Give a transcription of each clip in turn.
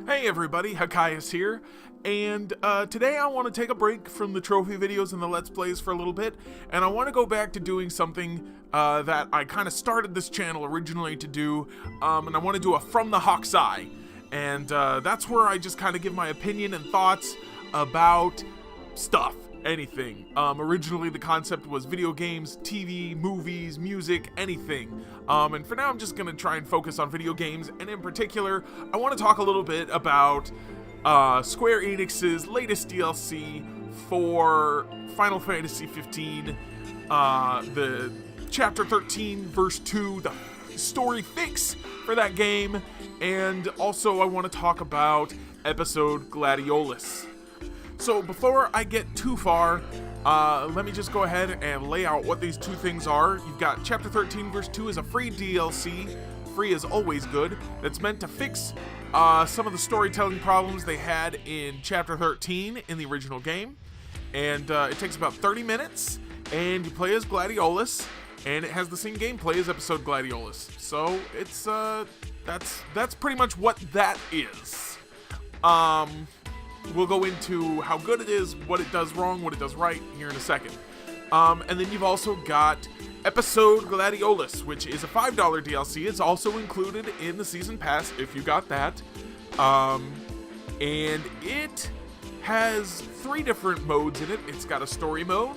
Hey everybody, Hokius here, and today I want to take a break from the trophy videos and the Let's Plays for a little bit, and I want to go back to doing something that I kind of started this channel originally to do, and I want to do a From the Hawk's Eye, and that's where I just kind of give my opinion and thoughts about stuff. Anything. Originally the concept was video games, TV, movies, music, anything. And for now I'm just going to try and focus on video games, and in particular, I want to talk a little bit about Square Enix's latest DLC for Final Fantasy 15, the Chapter 13, Verse 2, the story fix for that game, and also I want to talk about episode Gladiolus. So before I get too far, let me just go ahead and lay out what these two things are. You've got Chapter 13 Verse 2 is a free DLC, free is always good, that's meant to fix some of the storytelling problems they had in Chapter 13 in the original game. And it takes about 30 minutes, and you play as Gladiolus, and it has the same gameplay as episode Gladiolus. So it's, that's pretty much what that is. We'll go into how good it is, what it does wrong, what it does right here in a second. And then you've also got Episode Gladiolus, which is a $5 DLC. It's also included in the Season Pass, if you got that. And it has 3 different modes in it. It's got a story mode,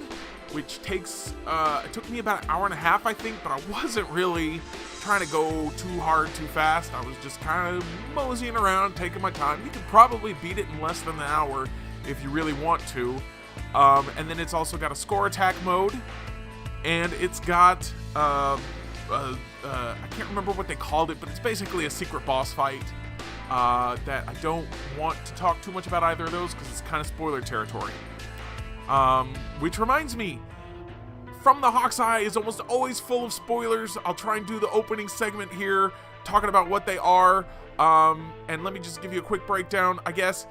which takes, it took me about an hour and a half, I think, but I wasn't really trying to go too hard, too fast. I was just kind of moseying around, taking my time. You could probably beat it in less than an hour if you really want to. And then it's also got a score attack mode, and it's got, I can't remember what they called it, but it's basically a secret boss fight that I don't want to talk too much about either of those because it's kind of spoiler territory. Which reminds me, From the Hawk's Eye is almost always full of spoilers. I'll try and do the opening segment here, talking about what they are. And let me just give you a quick breakdown. I guess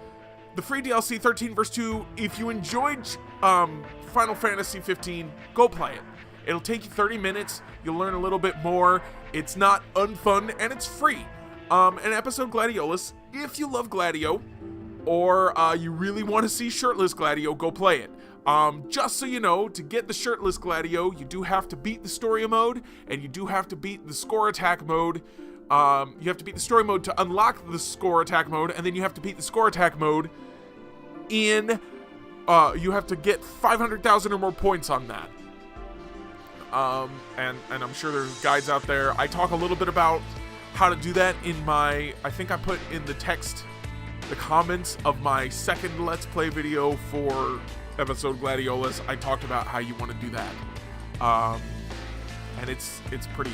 the free DLC 13 Verse 2, if you enjoyed Final Fantasy 15, go play it. It'll take you 30 minutes. You'll learn a little bit more. It's not unfun, and it's free. And episode Gladiolus, if you love Gladio, or you really want to see shirtless Gladio, go play it. Just so you know, to get the shirtless Gladio, you do have to beat the story mode, and you do have to beat the score attack mode. You have to beat the story mode to unlock the score attack mode, and then you have to beat the score attack mode in, you have to get 500,000 or more points on that. And I'm sure there's guides out there. I talk a little bit about how to do that in my, I think I put in the text, the comments of my second Let's Play video for episode Gladiolus. I talked about how you want to do that. And it's pretty,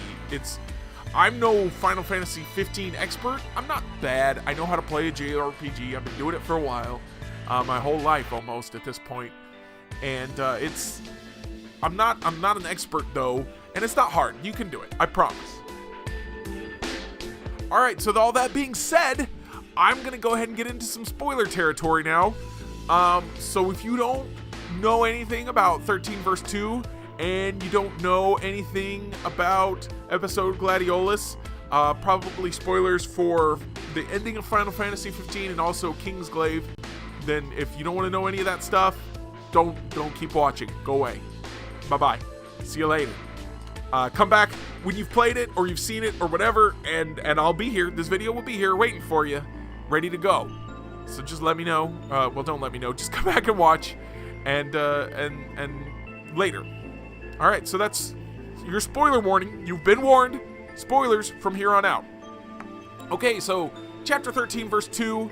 I'm no Final Fantasy 15 expert. I'm not bad. I know how to play a JRPG. I've been doing it for a while. My whole life almost at this point. And I'm not an expert though, and it's not hard. You can do it. I promise. Alright, so with all that being said, I'm going to go ahead and get into some spoiler territory now. So if you don't know anything about 13 Verse 2, and you don't know anything about episode Gladiolus, probably spoilers for the ending of Final Fantasy 15 and also Kingsglaive, then if you don't want to know any of that stuff, don't keep watching. Go away. Bye-bye. See you later. Come back when you've played it or you've seen it or whatever, and I'll be here. This video will be here waiting for you, ready to go. So just let me know. Well, don't let me know. Just come back and watch, and later. All right. So that's your spoiler warning. You've been warned. Spoilers from here on out. Okay. So Chapter 13, Verse 2,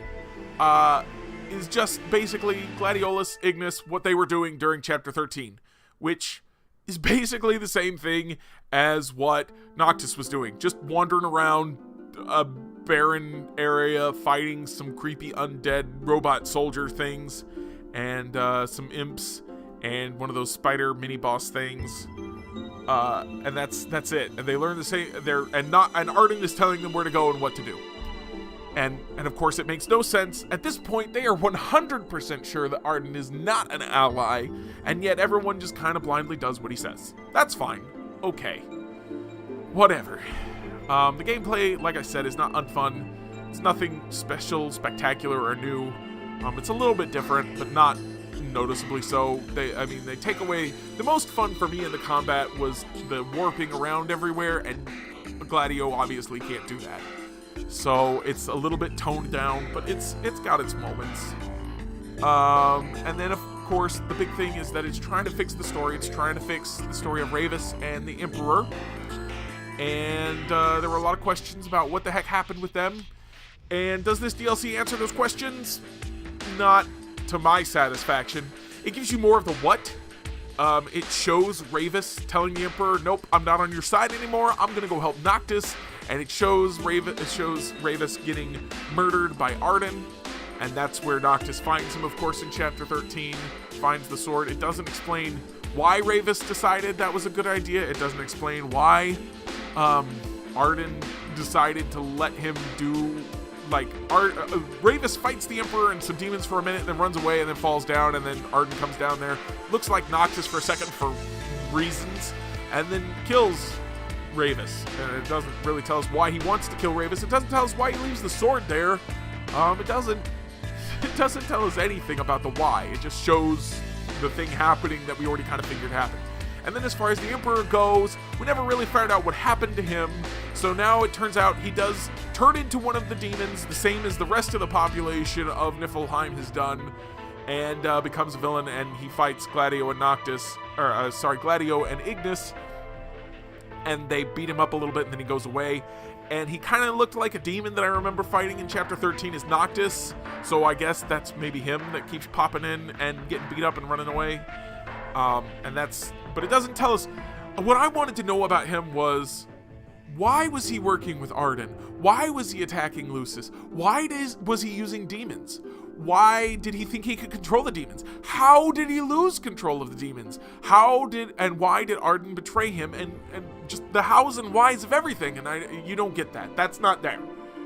is just basically Gladiolus, Ignis, what they were doing during Chapter 13, which is basically the same thing as what Noctis was doing. Just wandering around a barren area, fighting some creepy undead robot soldier things, and some imps, and one of those spider mini boss things. And that's it. And they learn the same. And Arden is telling them where to go and what to do. And of course it makes no sense. At this point, they are 100% sure that Arden is not an ally, and yet everyone just kind of blindly does what he says. That's fine. Okay. Whatever. The gameplay, like I said, is not unfun. It's nothing special, spectacular, or new. It's a little bit different, but not noticeably so. They take away the most fun for me in the combat was the warping around everywhere, and Gladio obviously can't do that. So it's a little bit toned down, but it's got its moments. And then of course the big thing is that it's trying to fix the story. It's trying to fix the story of Ravus and the Emperor. And there were a lot of questions about what the heck happened with them. And does this DLC answer those questions? Not to my satisfaction. It gives you more of the what. It shows Ravus telling the Emperor, nope, I'm not on your side anymore. I'm gonna go help Noctis. And it shows Ravus getting murdered by Arden. And that's where Noctis finds him, of course, in Chapter 13. Finds the sword. It doesn't explain why Ravus decided that was a good idea. It doesn't explain why Arden decided to let him do... Ravus fights the Emperor and some demons for a minute and then runs away and then falls down, and then Arden comes down there. Looks like Noctis for a second for reasons, and then kills Ravus. And it doesn't really tell us why he wants to kill Ravus. It doesn't tell us why he leaves the sword there. It doesn't tell us anything about the why. It just shows the thing happening that we already kind of figured happened. And then as far as the Emperor goes, we never really found out what happened to him. So now it turns out he does turn into one of the demons, the same as the rest of the population of Niflheim has done, and becomes a villain, and he fights Gladio and Gladio and Ignis, and they beat him up a little bit, and then he goes away. And he kind of looked like a demon that I remember fighting in Chapter 13 is Noctis, so I guess that's maybe him that keeps popping in and getting beat up and running away. But it doesn't tell us. What I wanted to know about him was, why was he working with Arden? Why was he attacking Lucis? Why was he using demons? Why did he think he could control the demons? How did he lose control of the demons? Why did Arden betray him? And just the hows and whys of everything. And you don't get that. That's not there.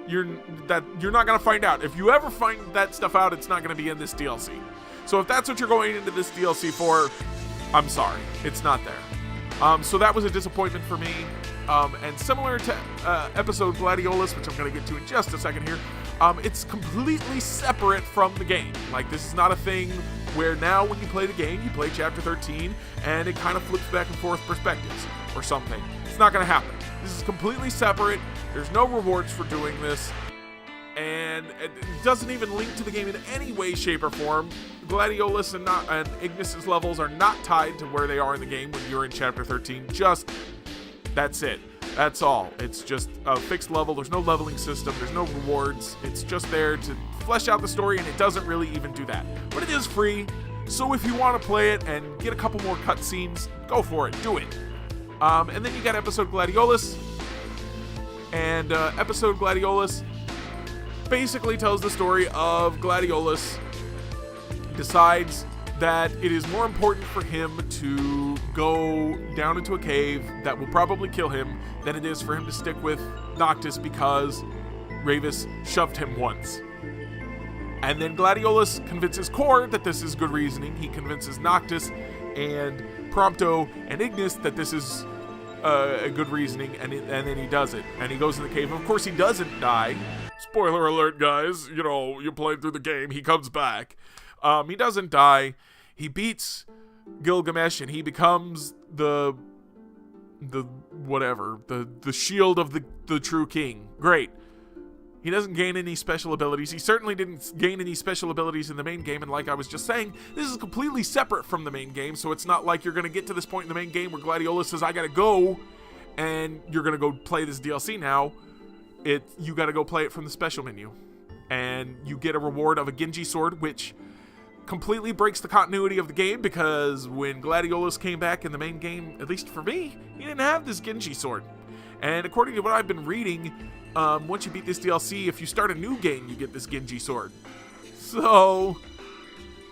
You're not gonna find out. If you ever find that stuff out, it's not gonna be in this DLC. So if that's what you're going into this DLC for, I'm sorry, it's not there. So that was a disappointment for me. And similar to episode Gladiolus, which I'm going to get to in just a second here, it's completely separate from the game. Like, this is not a thing where now when you play the game, you play Chapter 13, and it kind of flips back and forth perspectives or something. It's not going to happen. This is completely separate. There's no rewards for doing this. And it doesn't even link to the game in any way, shape, or form. Gladiolus and Ignis's levels are not tied to where they are in the game when you're in Chapter 13. That's it. That's all. It's just a fixed level. There's no leveling system. There's no rewards. It's just there to flesh out the story, and it doesn't really even do that. But it is free, so if you want to play it and get a couple more cutscenes, go for it. Do it. And then you got Episode Gladiolus. And Episode Gladiolus basically tells the story of Gladiolus decides that it is more important for him to go down into a cave that will probably kill him than it is for him to stick with Noctis because Ravus shoved him once. And then Gladiolus convinces Core that this is good reasoning. He convinces Noctis and Prompto and Ignis that this is a good reasoning, and then he does it. And he goes in the cave. Of course, he doesn't die. Spoiler alert, guys. You know, you played through the game. He comes back. He doesn't die. He beats Gilgamesh, and he becomes the shield of the true king. Great. He doesn't gain any special abilities. He certainly didn't gain any special abilities in the main game, and like I was just saying, this is completely separate from the main game, so it's not like you're going to get to this point in the main game where Gladiolus says, I gotta go, and you're going to go play this DLC now. You gotta go play it from the special menu. And you get a reward of a Genji Sword, which completely breaks the continuity of the game, because when Gladiolus came back in the main game, at least for me, he didn't have this Genji Sword. And according to what I've been reading, once you beat this DLC, if you start a new game, you get this Genji Sword. So,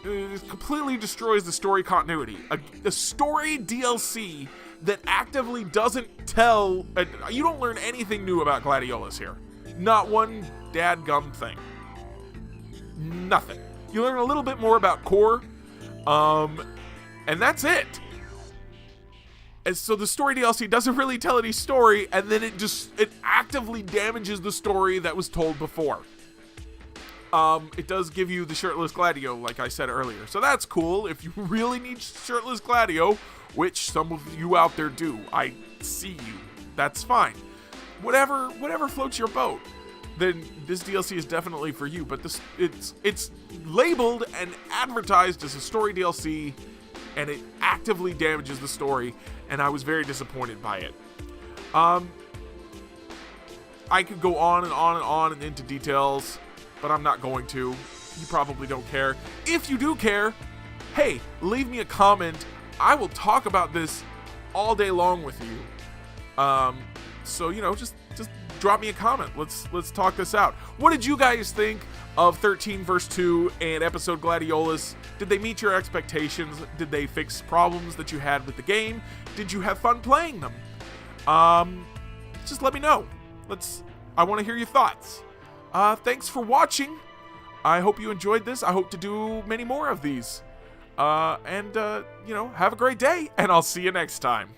it completely destroys the story continuity. A story DLC that actively doesn't tell... you don't learn anything new about Gladiolus here. Not one dadgum thing. Nothing. You learn a little bit more about Core, and that's it. And so the story DLC doesn't really tell any story, and then it actively damages the story that was told before. It does give you the shirtless Gladio, like I said earlier. So that's cool. If you really need shirtless Gladio, which some of you out there do, I see you. That's fine. Whatever floats your boat, then this DLC is definitely for you. But it's labeled and advertised as a story DLC, and it actively damages the story, and I was very disappointed by it. I could go on and on and on and into details, but I'm not going to. You probably don't care. If you do care, hey, leave me a comment. I will talk about this all day long with you. So, just drop me a comment. Let's talk this out. What did you guys think of 13 verse 2 and episode Gladiolus? Did they meet your expectations? Did they fix problems that you had with the game? Did you have fun playing them? Just let me know. I want to hear your thoughts. Thanks for watching. I hope you enjoyed this. I hope to do many more of these. Have a great day, and I'll see you next time.